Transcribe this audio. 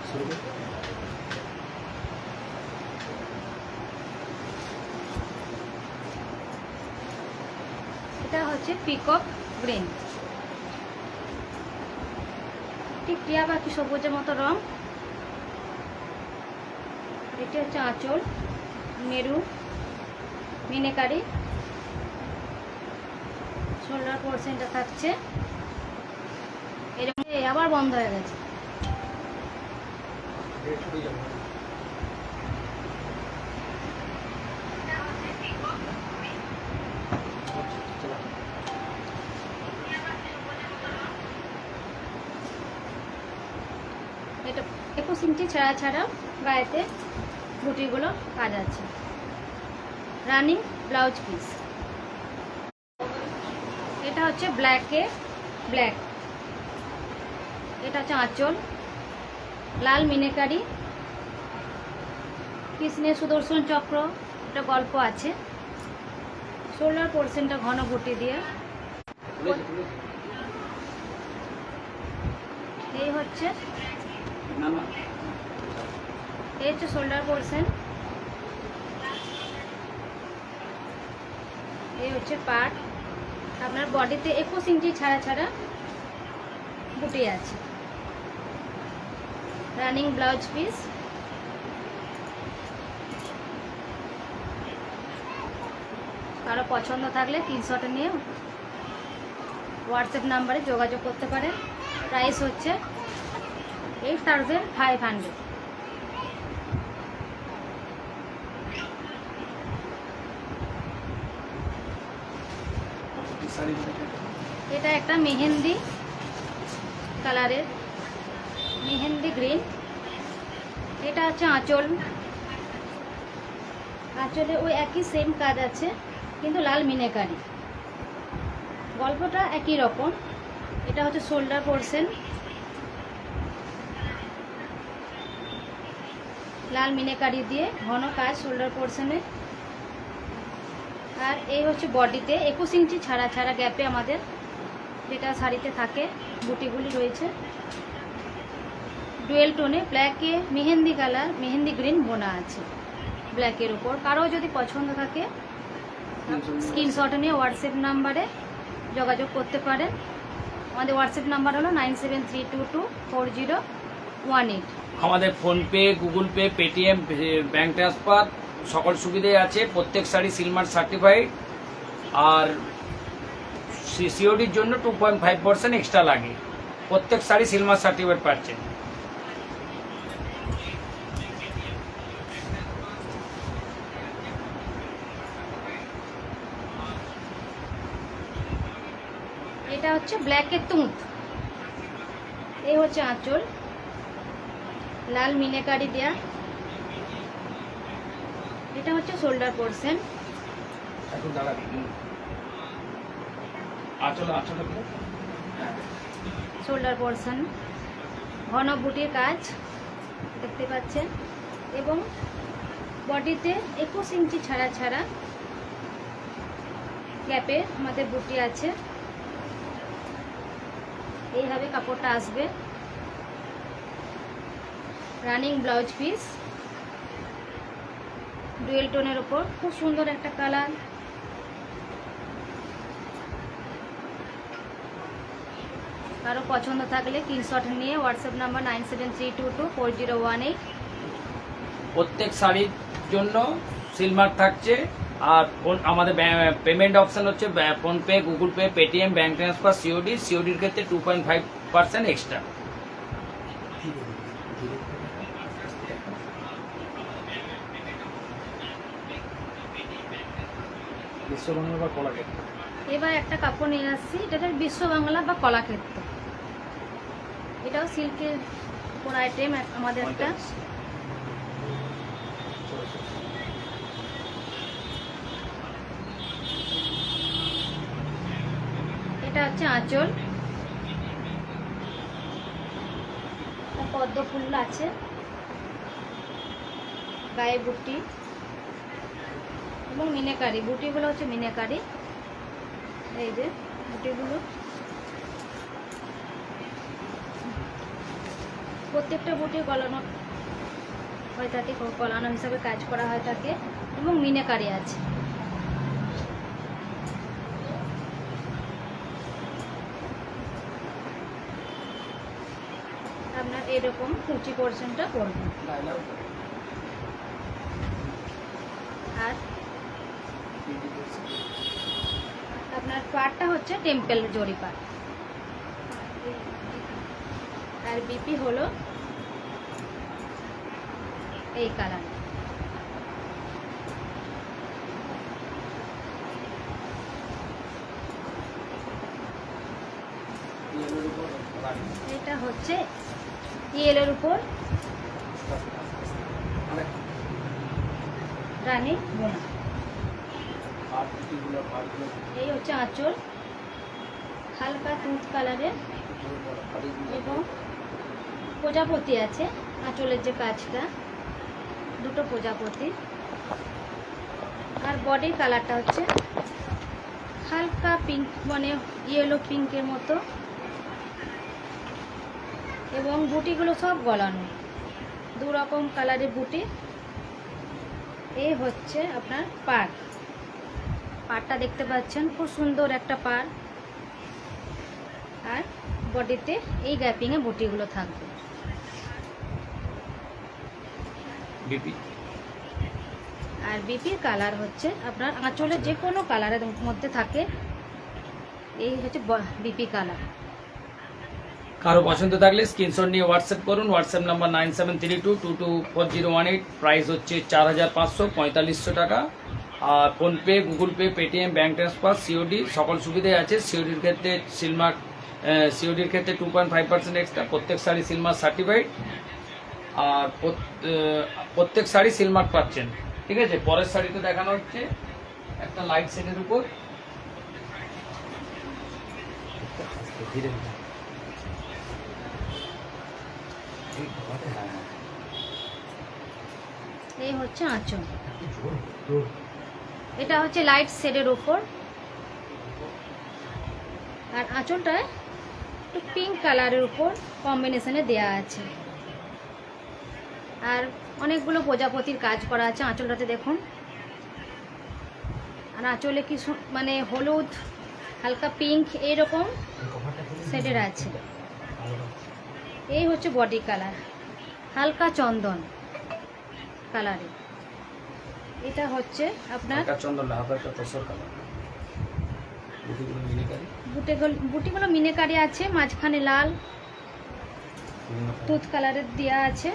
এটা হচ্ছে peacock green, ঠিক টিয়া পাখি সবুজের মতো রং। এটা হচ্ছে আঁচল, মেরু মিনেকারি, শোল্ডার পোর্শনটা থাকছে এরকম। আবার বন্ধ হয়ে গেছে। এটা 21 ইঞ্চি ছাড়া ছাড়া গায়েতে বুটিগুলো কাজ আছে। Running blouse piece. এটা হচ্ছে ব্ল্যাকে ব্ল্যাক, এটা হচ্ছে আঁচল, লাল মিনেকারি, কৃষ্ণের সুদর্শন চক্র, এটা গল্প আছে। শোল্ডার পোর্শনটা ঘন বুটি দিয়ে। এই হচ্ছে শোল্ডার পোর্শন, এই হচ্ছে পার্ট। আপনার বডিতে 21 ইঞ্চি ছাড়া ছাড়া বুটি আছে। Running blouse piece. কারো পছন্দ থাকলে স্ক্রিনশট নিয়ে হোয়াটসঅ্যাপ নাম্বারে যোগাযোগ করতে পারেন। প্রাইস হচ্ছে 8500। এটা একটা মেহেন্দি কালারের, মেহেন্দি গ্রিন। এটা হচ্ছে আঁচল, আঁচলে ওই একই সেম কাজ আছে কিন্তু লাল মিনেকারি, গল্পটা একই রকম। এটা হচ্ছে শোল্ডার পোর্শন, লাল মিনেকারি দিয়ে ঘন কাজ শোল্ডার পোর্শনে। আর এই হচ্ছে বডিতে 21 ইঞ্চি ছাড়া ছাড়া গ্যাপে আমাদের যেটা শাড়িতে থাকে বুটিগুলি রয়েছে। ডুয়েল টোনে ব্ল্যাকে মেহেন্দি কালার, মেহেন্দি গ্রিন বোনা আছে ব্ল্যাকের উপর। কারো যদি পছন্দ থাকে স্ক্রিনশট নিয়ে হোয়াটসঅ্যাপ নাম্বারে যোগাযোগ করতে পারেন। আমাদের হোয়াটসঅ্যাপ নাম্বার হলো 9732240118। আমাদের PhonePe, Google Pay, Paytm, bank transfer সকল সুবিধাই আছে। প্রত্যেক শাড়ি সিলমার্ক সার্টিফাইড। আর সিওডির জন্য 2.5% এক্সট্রা লাগে। প্রত্যেক শাড়ি সিলমার্ক সার্টিফাইড পাচ্ছেন। এটা হচ্ছে ব্ল্যাকের তুঁত, এই হচ্ছে আঁচল, লাল মিনেকারি দেয়া। এটা হচ্ছে শোল্ডার পোর্শন, শোল্ডার পোর্শন ঘন বুটির কাজ দেখতে পাচ্ছেন। এবং বডিতে 21 ইঞ্চি ছাড়া ছাড়া গ্যাপে আমাদের বুটি আছে। এইভাবে কাপড়টা আসবে। রানিং ব্লাউজ পিস, ডুয়েল টোনের উপর খুব সুন্দর একটা কালার। কারো পছন্দ থাকলে স্ক্রিনশট নিয়ে হোয়াটসঅ্যাপ নাম্বার 9732240118। প্রত্যেক শাড়ির জন্য সিলমার্ক থাকছে। আর আমাদের পেমেন্ট অপশন হচ্ছে PhonePe, Google Pay, Paytm, bank transfer, সিওডির ক্ষেত্রে 2.5% এক্সট্রা। বিশ্ববাংলা বা কলাক্ষেত্র। এবার একটা কাপড় নিয়ে আসছি, এটা বিশ্ব বাংলা বা কলাক্ষেত্র। এটাও সিল্কের কোন আইটেম আমাদের একটা। এটা হচ্ছে আঁচল, পদ্ম ফুল আছে, গায়ে বুটি এবং মিনেকারি। বুটিগুলো হচ্ছে মিনেকারি, এই যে বুটিগুলো। প্রত্যেকটা বুটি গলানো হয়ে থাকে, গলানো হিসাবে কাজ করা হয়ে থাকে এবং মিনাকারি আছে। আপনার এরকম কুচি পোর্শনটা করবেন। আর আপনার পাটটা হচ্ছে টেম্পেল জরি পাট, আর বিপি হলো এই কালার। এটা হচ্ছে ইয়েলোর উপর রানী বোনা। এই হচ্ছে আঁচল, হালকা দুধ কালারের এবং প্রজাপতি আছে আঁচলের যে কাজটা, দুটো প্রজাপতি। আর বডির কালারটা হচ্ছে হালকা পিঙ্ক, মানে ইয়েলো পিঙ্কের মতো, এবং বুটিগুলো সব গলানো, দু রকম কালারের বুটি। এই হচ্ছে আপনার পাড়, পাড়টা দেখতে পাচ্ছেন খুব সুন্দর একটা পাড়। আর বডিতে এই গ্যাপিংয়ে বুটিগুলো থাকবে। বিপি আর বিপির কালার হচ্ছে আপনার আঁচলের যে কোনো কালারের মধ্যে থাকে, এই হচ্ছে বিপি কালার। কারো পছন্দ থাকলে স্ক্রিনশট নিয়ে হোয়াটসঅ্যাপ করুন। WhatsApp number 9732224018। প্রাইস হচ্ছে 4545 টাকা। আর PhonePe, Google Pay, Paytm, bank transfer, COD সকল সুবিধাই আছে। সিওডির ক্ষেত্রে সিলমার্ক, সিওডির ক্ষেত্রে 2.5% এক্সট্রা। প্রত্যেক শাড়ি সিলমার্ক সার্টিফাইড, আর প্রত্যেক শাড়ি সিলমার্ক পাচ্ছেন। ঠিক আছে, পরের শাড়িতে দেখানো হচ্ছে একটা লাইট শেডের উপর। এই হচ্ছে আঁচল, এটা হচ্ছে লাইট শেডের উপর। আর আঁচলটা একটু পিঙ্ক কালারের উপর কম্বিনেশনে দেয়া আছে। আর অনেকগুলো প্রজাপতির কাজ করা আছে আঁচলটাতে, দেখুন। আর আঁচলে কি মানে হলুদ, হালকা পিঙ্ক এইরকম শেডের আছে। এই হচ্ছে বডি কালার, হালকা চন্দন কালারে। এটা হচ্ছে আপনার বুটিগুলো মিনেকারি আছে, মাঝখানে লাল দুধ কালারের দেওয়া আছে।